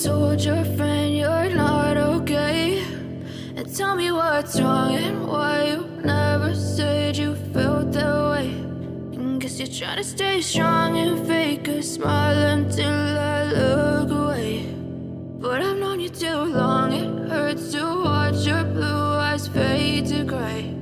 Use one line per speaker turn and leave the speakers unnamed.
told your friend you're not okay? And tell me what's wrong and why you never said you felt that way. And guess you're trying to stay strong and fake a smile until I look away. But I've known you too long, it hurts to watch your blue eyes fade to gray.